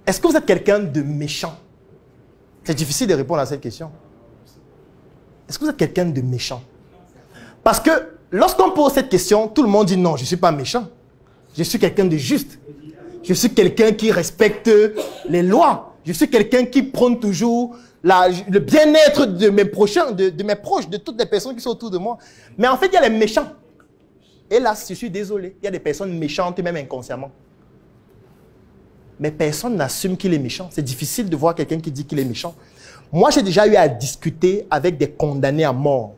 Est-ce que vous êtes quelqu'un de méchant? C'est difficile de répondre à cette question. Est-ce que vous êtes quelqu'un de méchant? Parce que lorsqu'on pose cette question, tout le monde dit non, je ne suis pas méchant. Je suis quelqu'un de juste. Je suis quelqu'un qui respecte les lois. Je suis quelqu'un qui prône toujours le bien-être de mes prochains, de mes proches, de toutes les personnes qui sont autour de moi. Mais en fait, il y a les méchants. Et là, je suis désolé, il y a des personnes méchantes, même inconsciemment. Mais personne n'assume qu'il est méchant. C'est difficile de voir quelqu'un qui dit qu'il est méchant. Moi, j'ai déjà eu à discuter avec des condamnés à mort.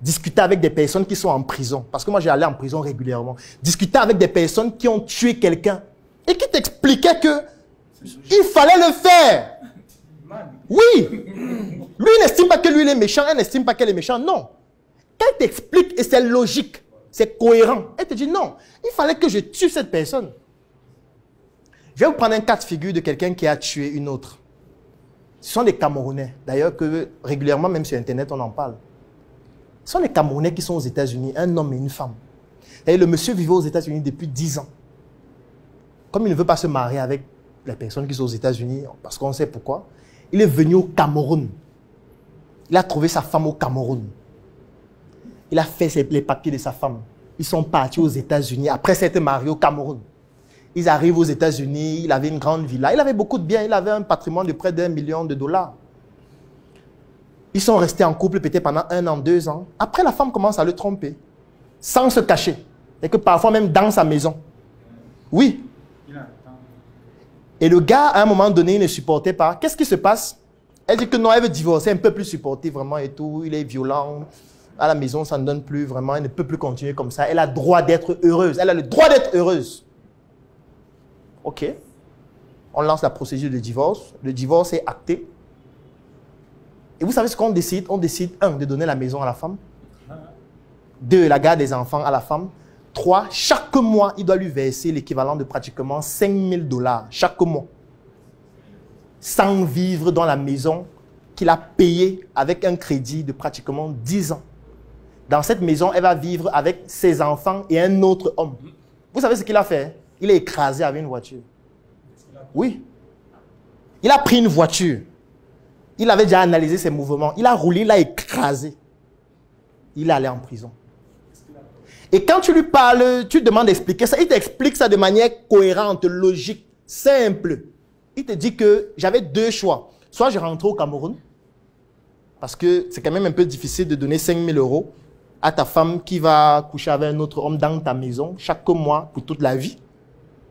Discuter avec des personnes qui sont en prison. Parce que moi, j'ai allé en prison régulièrement. Discuter avec des personnes qui ont tué quelqu'un. Et qui t'expliquaient que il fallait le faire. Oui. Lui, il n'estime pas que lui, il est méchant. Elle n'estime pas qu'elle est méchante. Non. Elle t'explique et c'est logique. C'est cohérent. Elle te dit non. Il fallait que je tue cette personne. Je vais vous prendre un cas de figure de quelqu'un qui a tué une autre. Ce sont des Camerounais. D'ailleurs, que régulièrement, même sur Internet, on en parle. Ce sont des Camerounais qui sont aux États-Unis, un homme et une femme. Et le monsieur vivait aux États-Unis depuis 10 ans. Comme il ne veut pas se marier avec les personnes qui sont aux États-Unis, parce qu'on sait pourquoi, il est venu au Cameroun. Il a trouvé sa femme au Cameroun. Il a fait les papiers de sa femme. Ils sont partis aux États-Unis après s'être mariés au Cameroun. Ils arrivent aux États-Unis, il avait une grande villa, il avait beaucoup de biens, il avait un patrimoine de près d'1 million de dollars. Ils sont restés en couple peut-être pendant 1 an, 2 ans. Après, la femme commence à le tromper, sans se cacher. Et que parfois même dans sa maison. Oui. Et le gars, à un moment donné, il ne supportait pas. Qu'est-ce qui se passe? Elle dit que non, elle veut divorcer, elle ne peut plus supporter vraiment et tout. Il est violent. À la maison, ça ne donne plus vraiment. Elle ne peut plus continuer comme ça. Elle a le droit d'être heureuse. Elle a le droit d'être heureuse. OK. On lance la procédure de divorce. Le divorce est acté. Et vous savez ce qu'on décide? On décide, 1, de donner la maison à la femme. 2, la garde des enfants à la femme. 3, chaque mois, il doit lui verser l'équivalent de pratiquement 5 000 $ chaque mois. Sans vivre dans la maison qu'il a payée avec un crédit de pratiquement 10 ans. Dans cette maison, elle va vivre avec ses enfants et un autre homme. Vous savez ce qu'il a fait? Il est écrasé avec une voiture. Oui. Il a pris une voiture. Il avait déjà analysé ses mouvements. Il a roulé, il l'a écrasé. Il est allé en prison. Et quand tu lui parles, tu demandes d'expliquer ça, il t'explique ça de manière cohérente, logique, simple. Il te dit que j'avais 2 choix. Soit je rentre au Cameroun, parce que c'est quand même un peu difficile de donner 5 000 € à ta femme qui va coucher avec un autre homme dans ta maison chaque mois pour toute la vie.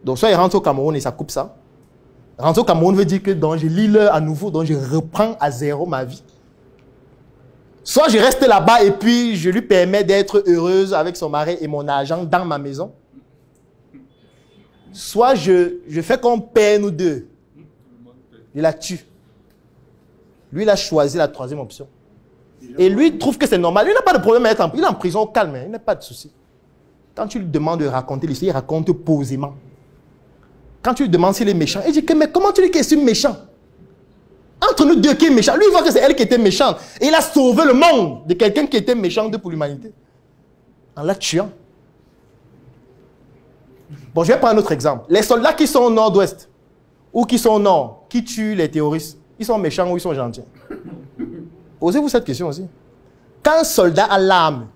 Donc soit il rentre au Cameroun et ça coupe ça. Rentrer au Cameroun veut dire que donc, je lis l'heure à nouveau, donc je reprends à 0 ma vie. Soit je reste là-bas et puis je lui permets d'être heureuse avec son mari et mon argent dans ma maison. Soit je fais qu'on paie nous deux. Il la tue. Lui, il a choisi la 3e option. Et lui, il trouve que c'est normal. Lui, il n'a pas de problème à être en prison. Il est en prison au calme, il n'a pas de souci. Quand tu lui demandes de raconter l'histoire, il raconte posément. Quand tu lui demandes s'il est méchant, il dit que mais comment tu dis que c'est méchant? Entre nous deux, qui est méchant? Lui, il voit que c'est elle qui était méchante. Et il a sauvé le monde de quelqu'un qui était méchant pour l'humanité. En la tuant. Bon, je vais prendre un autre exemple. Les soldats qui sont au nord-ouest, ou qui sont au nord, qui tuent les terroristes, ils sont méchants ou ils sont gentils? Posez-vous cette question aussi. Quand un soldat a l'arme,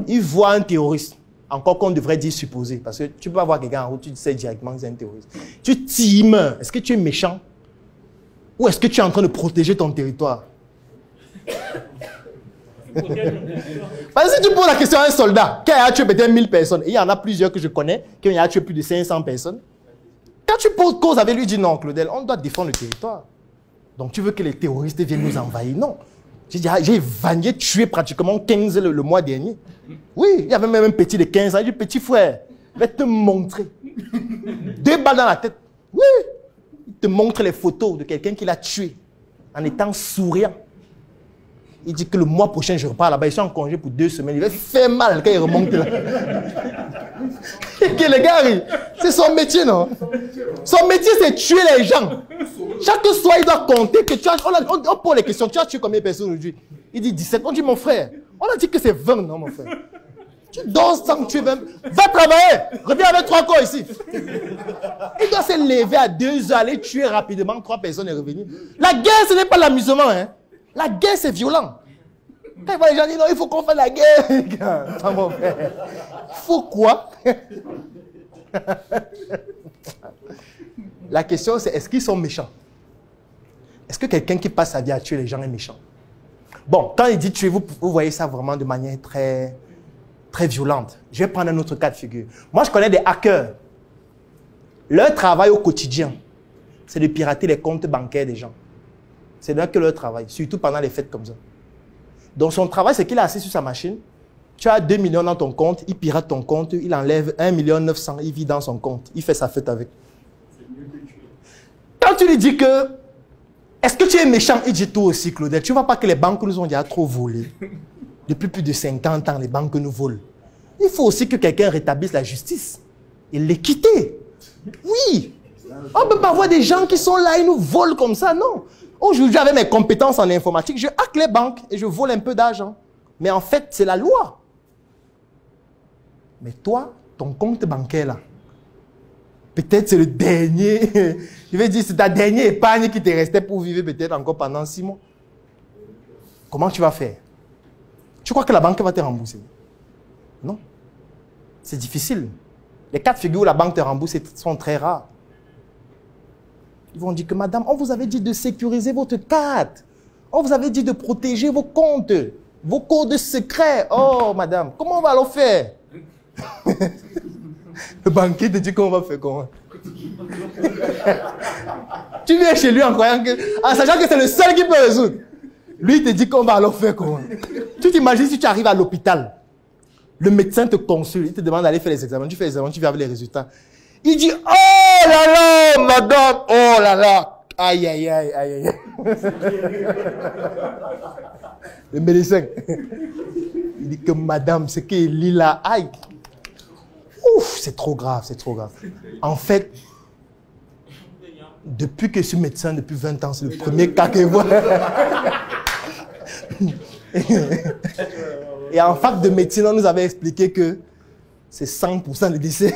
il voit un terroriste, encore qu'on devrait dire supposé, parce que tu peux avoir quelqu'un en route, tu sais directement que c'est un terroriste. Tu times, est-ce que tu es méchant? Ou est-ce que tu es en train de protéger ton territoire? Parce que si tu poses la question à un soldat, qui a tué peut-être 1000 personnes, et il y en a plusieurs que je connais, qui ont tué plus de 500 personnes, quand tu poses cause avec lui, dis non, Claudel, on doit défendre le territoire. Donc tu veux que les terroristes viennent nous envahir? Non. J'ai tué pratiquement 15 le mois dernier. Oui, il y avait même un petit de 15 ans, il dit petit frère, je vais te montrer. 2 balles dans la tête. Oui. Il te montre les photos de quelqu'un qui l'a tué en étant souriant. Il dit que le mois prochain, je repars là-bas. Je suis en congé pour 2 semaines. Il va faire mal quand il remonte là. Que le gars, c'est son métier, non? Son métier, c'est tuer les gens. Chaque soir, il doit compter que tu as... On pose les questions. Tu as tué combien de personnes aujourd'hui? Il dit 17. On dit, mon frère, on a dit que c'est 20, non, mon frère? Tu dors sans que tu veux même... Va travailler. Reviens avec 3 corps ici. Il doit se lever à 2 heures, aller tuer rapidement 3 personnes et revenir. La guerre, ce n'est pas l'amusement. Hein. La guerre, c'est violent. Quand ils voient les gens dire non, il faut qu'on fasse la guerre. Non, mon frère. Faut quoi? La question, c'est est-ce qu'ils sont méchants? Est-ce que quelqu'un qui passe sa vie à tuer les gens est méchant? Bon, quand il dit tuer, vous voyez ça vraiment de manière très, très violente. Je vais prendre un autre cas de figure. Moi, je connais des hackers. Leur travail au quotidien, c'est de pirater les comptes bancaires des gens. C'est là que leur travail, surtout pendant les fêtes comme ça. Donc, son travail, c'est qu'il est assis sur sa machine. Tu as 2 millions dans ton compte, il pirate ton compte, il enlève 1 900 000, il vit dans son compte. Il fait sa fête avec. Quand tu lui dis que est-ce que tu es méchant? Il dit toi aussi, Claudel. Tu ne vois pas que les banques nous ont déjà trop volé. Depuis plus de 50 ans, les banques nous volent. Il faut aussi que quelqu'un rétablisse la justice et l'équité. Oui. On ne peut pas avoir des gens qui sont là et nous volent comme ça, non. Aujourd'hui, avec mes compétences en informatique, je hack les banques et je vole un peu d'argent. Mais en fait, c'est la loi. Mais toi, ton compte bancaire là, peut-être c'est le dernier, je vais dire, c'est ta dernière épargne qui te restait pour vivre peut-être encore pendant 6 mois. Comment tu vas faire? Tu crois que la banque va te rembourser? Non. C'est difficile. Les cas de figure où la banque te rembourse sont très rares. Ils vont dire que madame, on vous avait dit de sécuriser votre carte. On vous avait dit de protéger vos comptes, vos codes secrets. Oh madame, comment on va le faire? Le banquier te dit qu'on va faire comment? Tu viens chez lui en croyant que, en sachant que c'est le seul qui peut résoudre. Lui, il te dit qu'on va alors faire comment? Tu t'imagines si tu arrives à l'hôpital, le médecin te consulte, il te demande d'aller faire les examens, tu fais les examens, tu viens avec les résultats. Il dit, oh là là, madame, oh là là, aïe, aïe, aïe, aïe, aïe. Le médecin, il dit que madame, ce qu'il lit là, aïe. Ouf, c'est trop grave, c'est trop grave. En fait, depuis que je suis médecin, depuis 20 ans, c'est le premier cas que je vois. Et en fac de médecine, on nous avait expliqué que c'est 100% de décès.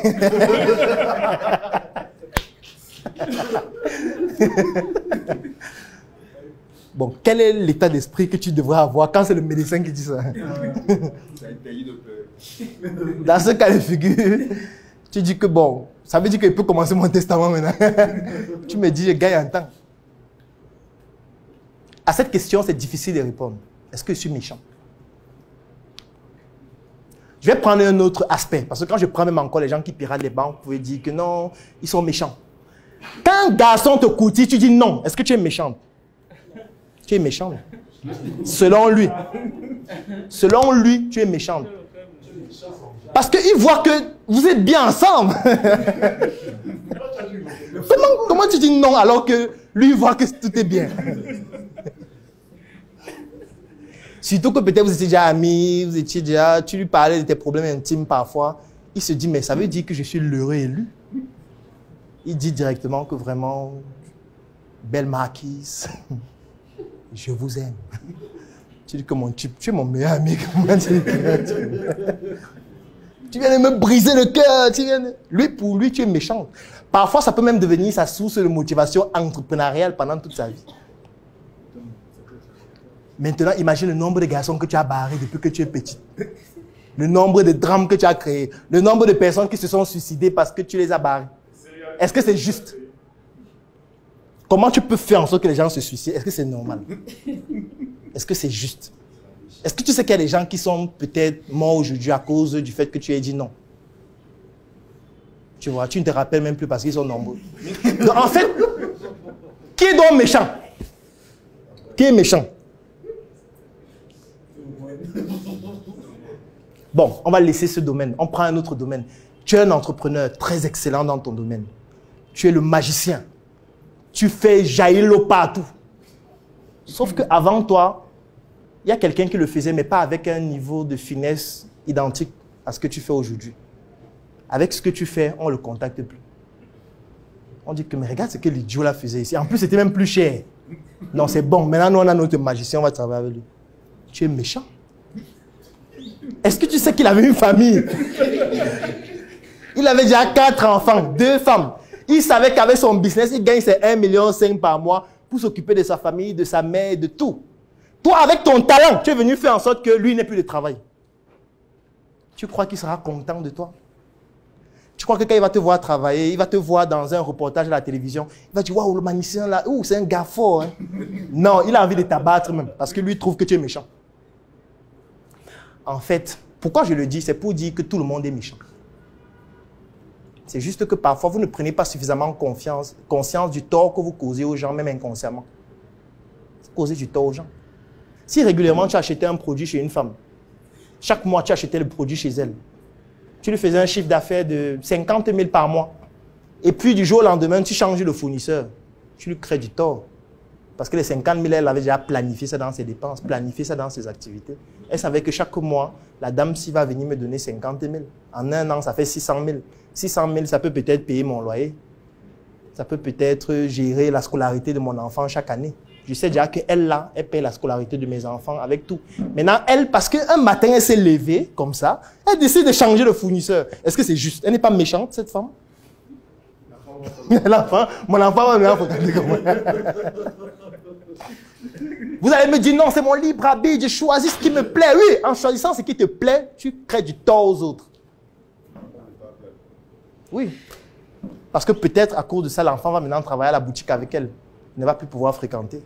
Bon, quel est l'état d'esprit que tu devrais avoir quand c'est le médecin qui dit ça? Dans ce cas de figure, tu dis que bon, ça veut dire qu'il peut commencer mon testament maintenant. Tu me dis, je gagne en temps. À cette question, c'est difficile de répondre. Est-ce que je suis méchant? Je vais prendre un autre aspect. Parce que quand je prends même encore les gens qui piratent les banques, vous pouvez dire que non, ils sont méchants. Quand un garçon te courtille, tu dis non. Est-ce que tu es méchant? Tu es méchant. Selon lui. Selon lui, tu es méchant. Parce qu'il voit que vous êtes bien ensemble. Comment tu dis non alors que lui voit que tout est bien? Surtout que peut-être vous étiez déjà amis, vous étiez déjà, tu lui parlais de tes problèmes intimes parfois. Il se dit, mais ça veut dire que je suis l'heureux élu. Il dit directement que vraiment, belle marquise, je vous aime. Tu dis que mon type, tu es mon meilleur ami. Tu viens de me briser le cœur. Lui, pour lui, tu es méchant. Parfois, ça peut même devenir sa source de motivation entrepreneuriale pendant toute sa vie. Maintenant, imagine le nombre de garçons que tu as barrés depuis que tu es petit. Le nombre de drames que tu as créés. Le nombre de personnes qui se sont suicidées parce que tu les as barrés. Est-ce que c'est juste? Comment tu peux faire en sorte que les gens se suicident? Est-ce que c'est normal? Est-ce que c'est juste? Est-ce que tu sais qu'il y a des gens qui sont peut-être morts aujourd'hui à cause du fait que tu aies dit non? Tu vois, tu ne te rappelles même plus parce qu'ils sont nombreux. Donc, en fait, qui est donc méchant? Qui est méchant? Bon, on va laisser ce domaine. On prend un autre domaine. Tu es un entrepreneur très excellent dans ton domaine. Tu es le magicien. Tu fais jaillir l'eau partout. Sauf qu'avant toi, il y a quelqu'un qui le faisait, mais pas avec un niveau de finesse identique à ce que tu fais aujourd'hui. Avec ce que tu fais, on ne le contacte plus. On dit que, mais regarde ce que l'idiot là faisait ici. En plus, c'était même plus cher. Non, c'est bon. Maintenant, nous, on a notre magicien, on va travailler avec lui. Tu es méchant. Est-ce que tu sais qu'il avait une famille? Il avait déjà 4 enfants, 2 femmes. Il savait qu'avec son business, il gagne ses 1,5 million par mois pour s'occuper de sa famille, de sa mère, de tout. Toi, avec ton talent, tu es venu faire en sorte que lui n'ait plus de travail. Tu crois qu'il sera content de toi? Tu crois que quand il va te voir travailler, il va te voir dans un reportage à la télévision, il va dire, waouh, le magnicien là, c'est un gars fort. Hein? Non, il a envie de t'abattre même, parce que lui trouve que tu es méchant. En fait, pourquoi je le dis? C'est pour dire que tout le monde est méchant. C'est juste que parfois, vous ne prenez pas suffisamment conscience du tort que vous causez aux gens, même inconsciemment. Vous causez du tort aux gens. Si régulièrement tu achetais un produit chez une femme, chaque mois tu achetais le produit chez elle, tu lui faisais un chiffre d'affaires de 50 000 par mois, et puis du jour au lendemain, tu changes le fournisseur, tu lui crées du tort. Parce que les 50 000, elle avait déjà planifié ça dans ses dépenses, planifié ça dans ses activités. Elle savait que chaque mois, la dame s'y va venir me donner 50 000. En un an, ça fait 600 000. 600 000, ça peut peut-être payer mon loyer. Ça peut peut-être gérer la scolarité de mon enfant chaque année. Je sais déjà qu'elle, là, elle paye la scolarité de mes enfants avec tout. Maintenant, elle, parce qu'un matin, elle s'est levée, comme ça, elle décide de changer de fournisseur. Est-ce que c'est juste? Elle n'est pas méchante, cette femme? L'enfant, mon enfant va me regarder comme moi. Vous allez me dire, non, c'est mon libre arbitre, je choisis ce qui me plaît. Oui, en choisissant ce qui te plaît, tu crées du tort aux autres. Oui. Parce que peut-être, à cause de ça, l'enfant va maintenant travailler à la boutique avec elle. Il ne va plus pouvoir fréquenter.